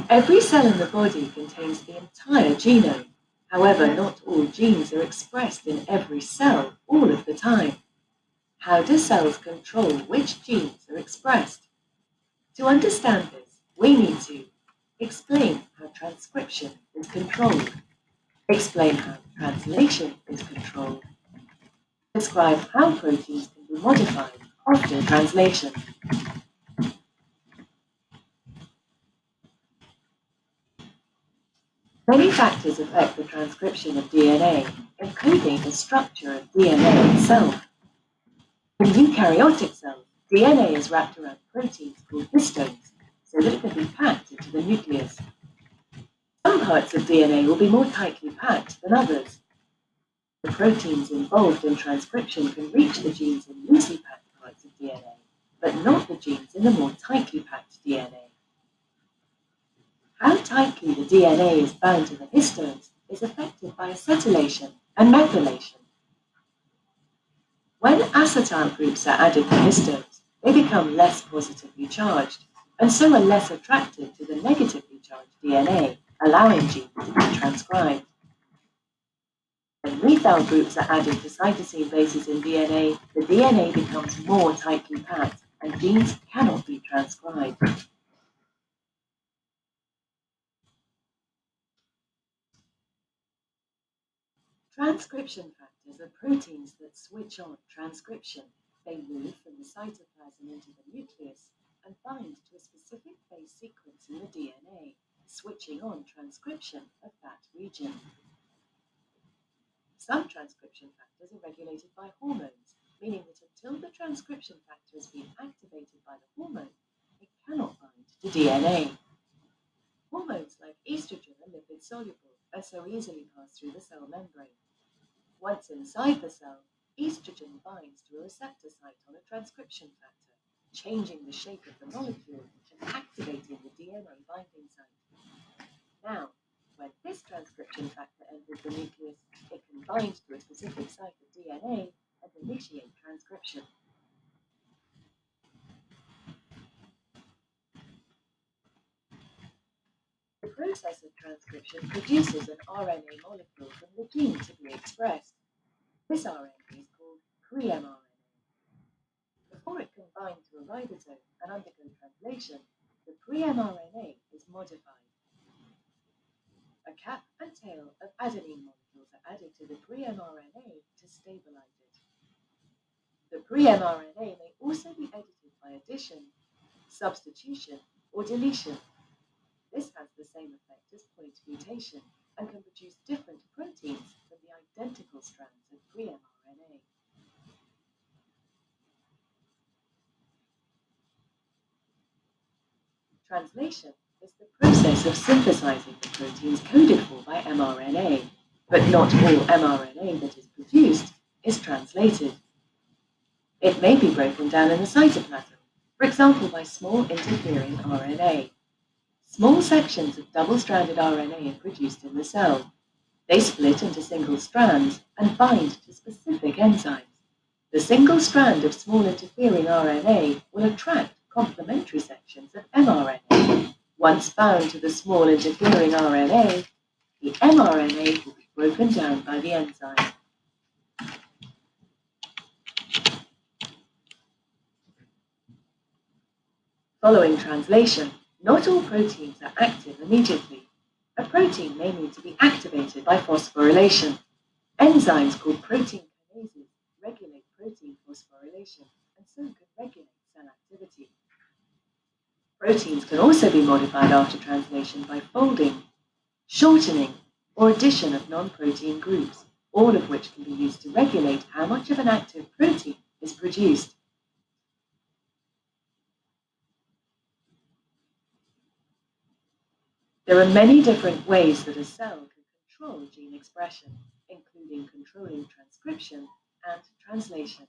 Every cell in the body contains the entire genome. However, not all genes are expressed in every cell all of the time. How do cells control which genes are expressed? To understand this, we need to explain how transcription is controlled, explain how translation is controlled, describe how proteins can be modified after translation. Many factors affect the transcription of DNA, including the structure of DNA itself. In eukaryotic cells, DNA is wrapped around proteins called histones so that it can be packed into the nucleus. Some parts of DNA will be more tightly packed than others. The proteins involved in transcription can reach the genes in loosely packed parts of DNA, but not the genes in the more tightly packed DNA. How tightly the DNA is bound to the histones is affected by acetylation and methylation. When acetyl groups are added to histones, they become less positively charged, and so are less attracted to the negatively charged DNA, allowing genes to be transcribed. When methyl groups are added to cytosine bases in DNA, the DNA becomes more tightly packed, and genes cannot be transcribed. Transcription factors are proteins that switch on transcription. They move from the cytoplasm into the nucleus and bind to a specific base sequence in the DNA, switching on transcription of that region. Some transcription factors are regulated by hormones, meaning that until the transcription factor has been activated by the hormone, it cannot bind to DNA. Hormones like estrogen are lipid soluble and so easily pass through the cell membrane. Once inside the cell, estrogen binds to a receptor site on a transcription factor, changing the shape of the molecule and activating the DNA binding site. Now, when this transcription factor enters the nucleus, it can bind to a specific site of DNA and initiate transcription. The process of transcription produces an RNA molecule from the gene to be expressed. This RNA is called pre-mRNA. Before it can bind to a ribosome and undergo translation, the pre-mRNA is modified. A cap and tail of adenine molecules are added to the pre-mRNA to stabilize it. The pre-mRNA may also be edited by addition, substitution, or deletion. This has the same effect as point mutation and can produce different proteins from the identical strands of pre-mRNA. Translation is the process of synthesizing the proteins coded for by mRNA, but not all mRNA that is produced is translated. It may be broken down in the cytoplasm, for example by small interfering RNA. Small sections of double-stranded RNA are produced in the cell. They split into single strands and bind to specific enzymes. The single strand of small interfering RNA will attract complementary sections of mRNA. Once bound to the small interfering RNA, the mRNA will be broken down by the enzyme. Following translation, not all proteins are active immediately. A protein may need to be activated by phosphorylation. Enzymes called protein kinases regulate protein phosphorylation and so can regulate cell activity. Proteins can also be modified after translation by folding, shortening, or addition of non-protein groups, all of which can be used to regulate how much of an active protein is produced. There are many different ways that a cell can control gene expression, including controlling transcription and translation.